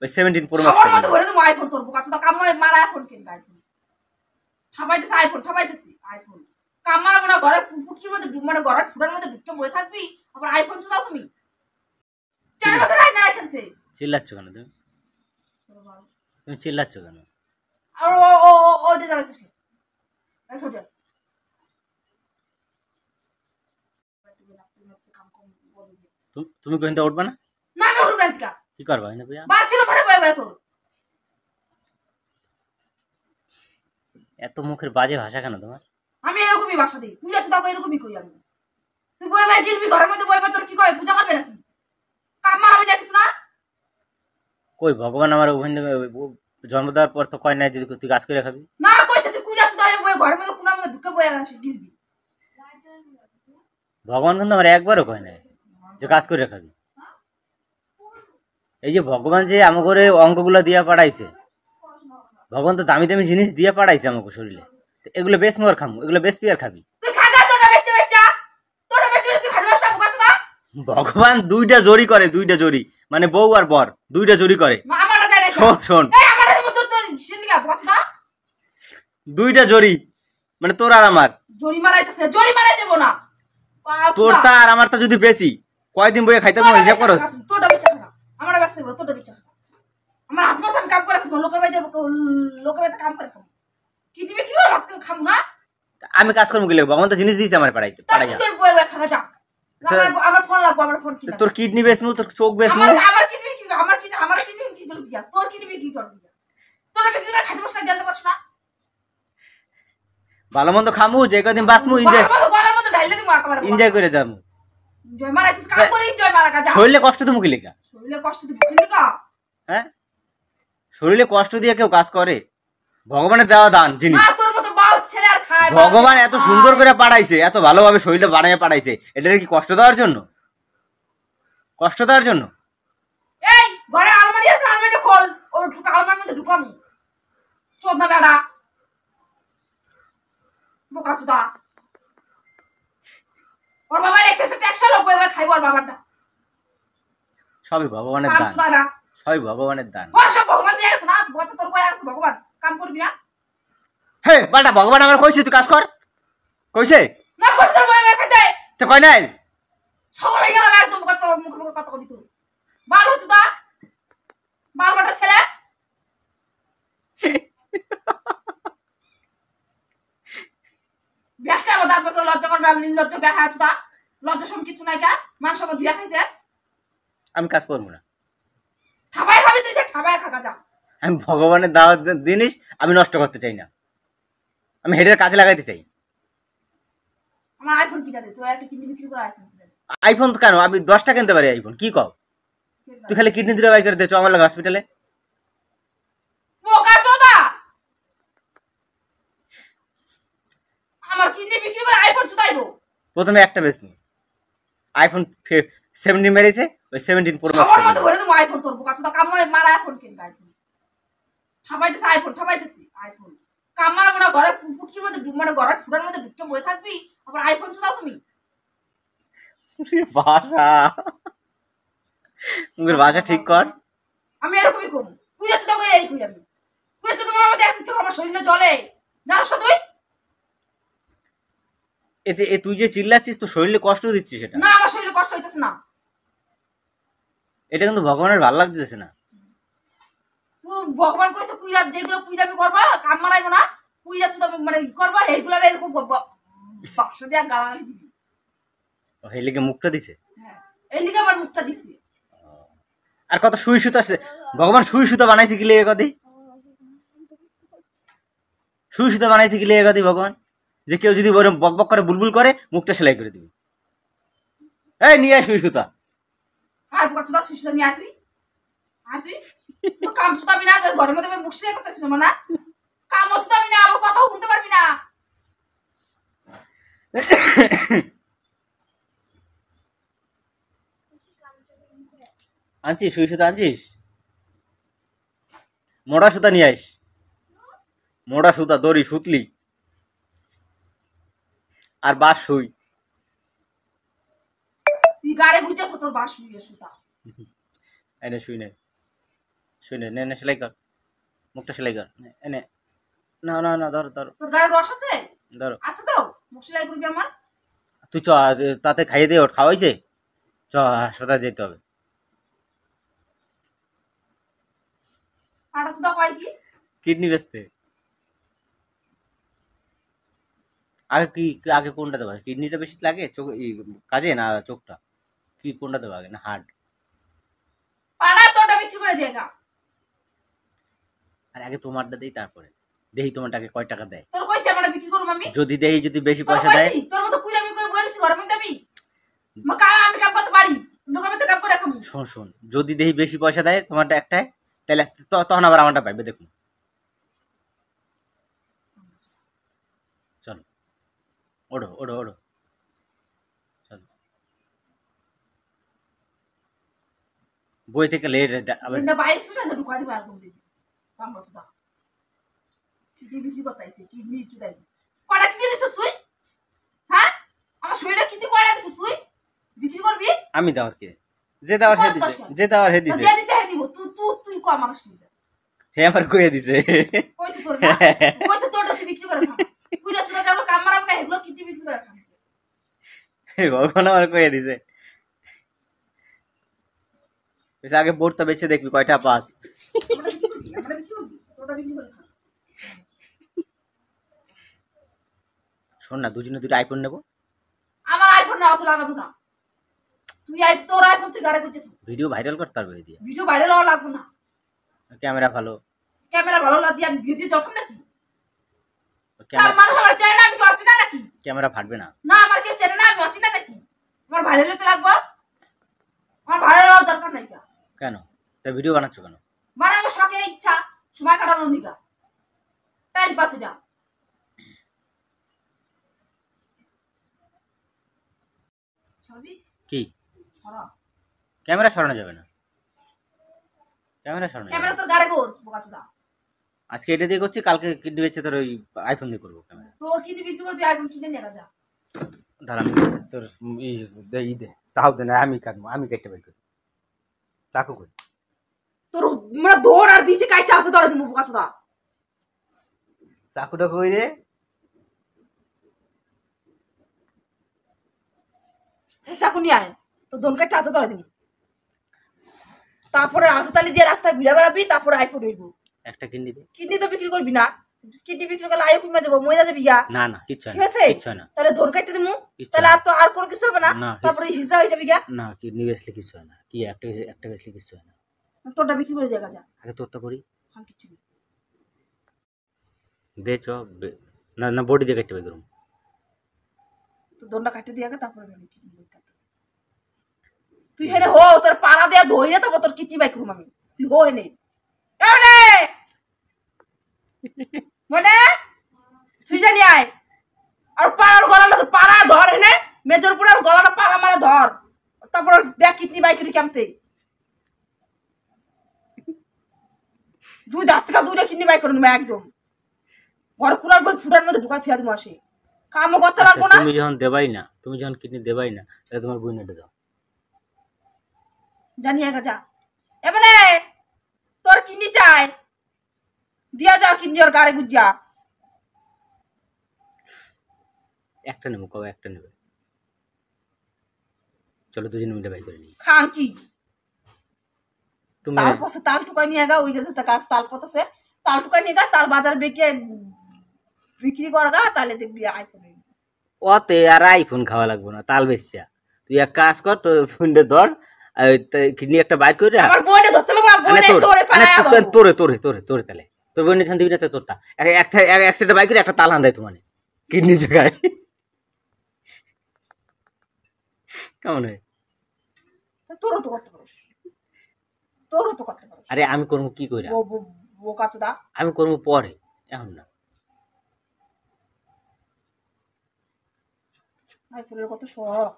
ওই 17 pro max সবার মধ্যে ভরে দেবো আইফোন তোর বোকা চোদা কামাই মারা আইফোন কিনবে আইফোন ঠাপাইতেছে আইফোন কামার মানে ঘরে পুটকির মধ্যে মানে ঘরে ফুটার মধ্যে ঢুকে বসে থাকবি আবার আইফোন চোদাও তুমি চার বছর আই না রেখেছে চিল্লাচ্ছ কেন তুমি চিল্লাচ্ছ কেন আর ও ওটা জ্বালাচ্ছিস কি দেখো তুমি কোনটা উঠবা না না আমি উঠব না কি করবা না ভাইয়া বাচ্চারা পড়ে বয়ে তোর এত মুখের বাজে ভাষা কেন তোমার আমি এরকমই ভাষা দিই পূজা চোদা এরকমই কই আমি তুই বয়ে বয়ে গিলবি ঘরের মধ্যে বয়ে তোর কি কয় পূজা করবে নাকি কাম মারাবি না কিছু না কই ভগবান আমার জন্ম দেওয়ার পর তো কয় নাই যদি তুই কাজ করে খাবি না কইছে তুই পূজা চোদা বয়ে ঘরের মধ্যে কোনার মধ্যে ঢুকে বয়ে আসি গিলবি ভগবান কিন্তু আমার একবারও কয় নাই যে কাজ করে খাবি এই যে ভগবান যে আমাকে অঙ্গগুলো দিয়া পাঠাইছে ভগবান তো দামি দামি জিনিস দিয়ে পাঠাইছে আমাকে শরীরে এগুলো বেশ মোর খামু এগুলো বেশ পিয়ার খাবি তুই খাগা তোটা বেচে বেচা তোটা বেচে বেচে তুই খাবি না বোকা চোদা ভগবান দুইটা জড়ি করে দুইটা জড়ি মানে বউ আর বর দুইটা জড়ি করে না আমারটা দেয় না শোন এই আমারটা দেব তো সিন্দিকা বোকা চোদা দুইটা জড়ি মানে তোর আর আমার জড়ি মারাই দেব না তোরটা আর আমারটা যদি বেশি কয়দিন বইয়ে খাইতে মন হিসাব করস তোটা বেচা খা আমারটা বেচতে বল তোটা বেচা খা আমার হাত মাস আমি কাম করে খাবো লোকের বাড়িতে কাম করে খাবো কি দিবে কি করে রাখতে খাবো না আমি কাজ করবো কি লাগবো ভগবান তো জিনিস দিয়েছে আমার পাড়াইতে পাড়াইয়া তোর বই বই খাওয়া যা আমার ফোন লাগবো আমার ফোন কিনা তোর কিডনি বেচমু তোর চোখ বেচমু আমার কিডনি কি বলবি তোর কিডনি কি করবি তোরা বিক্রি করে খাইতে মশলা জানতে পারছ না ভালো মন্দ খামু যে কদিন বাঁচমু এনজয় করে যাবো শরীরে কষ্ট তুমি কি লেখা হ্যাঁ শরীরে কষ্ট দিয়ে কেউ কাজ করে ভগবানের দেওয়া দান জিনিস ভগবান এত সুন্দর করে পাঠাইছে এত ভালোভাবে শরীরটা বানিয়ে পাঠাইছে এটা কি কষ্ট দেওয়ার জন্য কষ্ট দেওয়ার জন্য এই ঘরে আলমারি আছে আলমারিটা খোল ওর আলমারির মধ্যে ঢুকামু চোদনা বেড়া বোকা চোদা ওর বাবা এক্সেসে ট্যাক্স লোক বই খাইবো ওর বাবাটা সবই ভগবানের দান সবই ভগবানের দান ও সব ভগবান দিয়ে গেছে না বলছে তোর কই আছে ভগবান কাম করবি না হে বাটা ভগবান আমার কইছে তুই কাজ কর কইছে না কইছে তোর বই খাইতে তো কই নাই সকাল হয়ে গেল একদম বোকা চোদা মুখে মুখে কথা কবি তুই বাল চোদা বাল বাটা ছেলে ব্যাসটা আমার দাঁত করে লজ্জা করবে আমি লজ্জা দেখা আছে তা লজ্জা সম কিছু নাই কা মানুষ আমার দিয়া খাইছে আমি কাজ করবো না ঠাবাই খাবি তুই ঠাবাই খাকা যা আমি ভগবানের দাওয়াত জিনিস আমি নষ্ট করতে চাই না আমি হেডের কাজে লাগাইতে চাই আমার আইফোন কিনা দে তুই একটা কিডনি বিক্রি করে আইফোন কিনা দে আইফোন তো কেন আমি 10টা কিনতে পারি আইফোন কি কও তুই খালি কিডনি দিলে বাই করে দে আমার লাগে হসপিটালে বোকা চোদা আমার কিডনি বিক্রি করে আইফোন চুদাইবো প্রথমে একটা বেচবো আইফোন 17 মেরেছে ওই 17 প্রো ম্যাক্স সবার মধ্যে ভরে দেবো আইফোন তোর বোকা চোদা কামাই মারা আইফোন কিনবে আইফোন ঠাপাইতেছে আইফোন কামার মানে ঘরে পুটকির মধ্যে মানে ঘরে ফুটার মধ্যে ঢুকে বসে থাকবি আবার আইফোন চুদাও তুমি ভাষা মুখের ভাষা ঠিক কর আমি এরকমই করবো পূজা চুদা কই এই কই আমি পূজা চুদা আমার দেখতে আমার শরীরে জ্বলে জানিস তুই এতে তুই যে চিল্লাচ্ছিস তো শরীরে কষ্ট দিচ্ছিস সেটা না আমার শরীরে কষ্ট হইতেছে না এটা কিন্তু ভগবানের ভালো লাগতেছে না ভগবান কইছে পূজা যেগুলো পূজা আমি করবা কাম মারাইবো না পূজা চুদা মানে করবা এইগুলা এরকম বাক্স দিয়ে গালাগালি দিবি ও এই লিগে মুখটা দিছে হ্যাঁ এই লিগে আমার মুখটা দিছে আর কত সুই সুতা ভগবান সুই সুতা বানাইছে কি লিগে কদি সুই সুতা বানাইছে কি লিগে কদি ভগবান যে কেউ যদি বক বক করে বুলবুল করে মুখটা সেলাই করে দিবি এই নিয়ে সুই সুতা আয় বোকা চোদা সুই সুতা নিয়ে আয় তুই তুই কাম চুদাবি না তোর ঘরের মধ্যে মুখ সেলাই করতেছিস না কাম চুদাবি না আমার কথাও শুনতে পারবি না আনছিস সুই সুতা আনছিস মোড়া সুতা নিয়ে আইস মোড়া সুতা দড়ি সুতলি আর বাস সুই তুই গাড়ে গুজে তোর বাস শুয়ে সুতা এনে শুই নাই শুনে নে সেলাই কর, মুখটা সেলাই কর, এনে না না না ধর ধর তোর গায়ে রস আছে? ধরো আছে তো, মুখ সেলাই করবি আমার? তুই চ, তাতে খাইয়ে দিয়ে ওর খাওয়াইছে, চ হাসপাতালে যেতে হবে। ফাটা সুদা হয় কি? কিডনি বেচতে আগে কি, আগে কোনটা দেবো, কিডনিটা বেশি লাগে চোখ কাজে, না চোখটা, কি কোনটা দেবো আগে, না হার্ট? পাড়া তোটা বিক্রি করে দিয়ে গা। আর আগে তোমারটা দেই, তারপরে দেহি তোমারটা আগে কয় টাকা দেয়। তোর কইছে আমরা বিক্রি করব আমি? যদি দেহি, যদি বেশি তোর পয়সা দেয়, কইছি তোর মতো কুইরামি করে বইরিস ঘরে মধ্যে আমি আমি কাম করতে পারি, লোকের মধ্যে কাম করে খামু। শোন শোন, যদি দেহি বেশি পয়সা দেয় তোমারটা একটাই, তাহলে তখন আবার আমারটা পাইবে, দেখুন। চলো ওড়ো ওড়ো ওড়ো, চলো বই থেকে লেট আবার। জিন্দা বাইরে সুসা না ঢুকা দিবা একদম দিবি। কাম করছ দা। কিডনি বিক্রি করতে আইছে, কিডনি চুদাই। কয়টা কিডনি দিছস তুই? হ্যাঁ? আমার শরীরে কিডনি কয়টা দিছস তুই? বিক্রি করবি? আমি দেওয়ার কে, যে দেওয়ার হে দিছে, যে দেওয়ার হে দিছে, যে দিছে হে দিব। তুই কো আমার আসবি। হে আমার কইয়া দিছে, কইছে তোর না? কইছে তোরটা তুই বিক্রি করে খা। কুইরা চুদা যাবো কাম মারাম না, এগুলো কিডনি বিক্রি করে খা। ভগবান আমার কইয়া দিছে। আগে বোর্ডটা বেচে দেখবি কয়টা পাস। আমরা বিক্রি করবি, আমরা বিক্রি করবি। তোরটা বিক্রি করে খা। শোন না, দুজনে দুটো আইফোন নেবো, আমার আইফোন না অত লাগাবো না। তুই তোর আইফোন তুই গাড়ি করছিস। ভিডিও ভাইরাল করতে পারবে দিয়ে, ভিডিও ভাইরাল হওয়া লাগবে না। ক্যামেরা ভালো, ক্যামেরা ভালো লাগি আমি দিয়ে দিয়ে যখন নাকি মানুষ আমার চেনে না, আমি কি অচেনা নাকি? ক্যামেরা ফাটবে না, না আমার কেউ চেনে না, আমি অচেনা নাকি? আমার ভাইরাল হতে লাগবো? আমার ভাইরাল হওয়ার দরকার নাই। কেন তা ভিডিও বানাচ্ছ কেন? মানে আমার শখে ইচ্ছা, সময় কাটানোর নিকা, টাইম পাস এটা। কি ক্যামেরা সরানো যাবে না, ক্যামেরা সরানো যাবে ক্যামেরা না। তোর গাড়ি গোছ বোকাচোদা। আজকে এটা দিয়ে করছি, কালকে কিডনি বেচে তোর ওই আইফোন দিয়ে করবো ক্যামেরা। তোর কিডনি বিক্রি করতে আইফোন কিনে নিয়ে যা। ধর আমি তোর ই দে চাও দে না, আমি কাটবো, আমি কেটে বের করি, চাকু করি তোর মানে দৌড় আর বিচে কাইটা আসতে ধরে দিমু বোকাচোদা। চাকুটা কই রে? চাকু নিয়ে আয়, তোর দোন কাইটা হাতে ধরে দিমু। তারপরে হাসপাতালে দিয়ে রাস্তায় ঘুরে বেড়াবি, তারপরে আইফোন হইবো। একটা কিডনি দে। কিডনি তো বিক্রি করবি না, কিডনি বিক্রি করলে আয়ু কমে যাবো, মইরা যাবি গা। না না কিচ্ছু ঠিক না, আছে, কিচ্ছু না, তাহলে ধর কাটতে দিমু, কিচ্ছু তাহলে না। আর তো আর কোনো কিছু হবে না, না, তারপরে হিজড়া হয়ে যাবি গা। না কিডনি বেচলে কিছু হয় না, কি একটা একটা বেচলে কিছু হয় না। তোরটা বিক্রি করে দেখা যা। আগে তোরটা করি, খান কিচ্ছু নেই। দে চ, না না বডি দিয়ে কেটে বের করুম। তোর দোনটা কাটতে দিয়ে গা, তারপরে আমি কিডনি বের করতেছি। তুই হেনে হো, তোর পাড়া দেয়া ধইরে তারপর তোর কিডনি বাই করুম আমি। তুই হো হেনে এনে মনে তুই জানি আয়। আর পাড়ার গলাটা তো পাড়া ধর হেনে, মেজর পুরো গলাটা পাড়া মারা ধর, তারপর দেখ কিডনি বাই করি কেমতে। দুই দাঁত থেকে দুইটা কিডনি বাই করুন একদম। ঘর কুলার বই ফুটার মধ্যে ঢুকা থিয়া দিমু আসে, কামও করতে লাগবো না। তুমি যখন দেবাই না, তুমি যখন কিডনি দেবাই না, তাহলে তোমার বই নেটে দাও। জানি একা যা এবারে তোর কিডনি চাই দিয়া যা, কিডনি ওর গাড়ি গুজা। একটা নেবো, কবে একটা নেবে? চলো দুজনে মিলে বাই করে নিই। খান কি তুমি তাল পথে তাল টুকাই নিয়ে গা, ওই গেছে তা গাছ তাল পথে তাল টুকাই নিয়ে গা, তাল বাজার বেঁকে বিক্রি কর গা, তাহলে দেখবি আইফোন। ওতে আর আইফোন খাওয়া লাগবো না, তাল বেচছা। তুই এক কাজ কর, তোর ফোনটা ধর, কিডনি একটা বাইর করে আমার বইনে ধরতে লাগবে, বইনে তোরে পাড়ায় দাও। তোরে তোরে তোরে তোরে তাহলে তোর বই নিয়ে দিবি না, তোরটা এক সেটে বাইক করে একটা তাল হান দেয় তোমার কিডনি জায়গায়। কেমন হয়? তোরও তো করতে পারিস, তোরও তো করতে পারিস। আরে আমি করবো কি করে, বোকাচোদা। আমি করবো পরে, এখন না। আইফোনের কত শখ।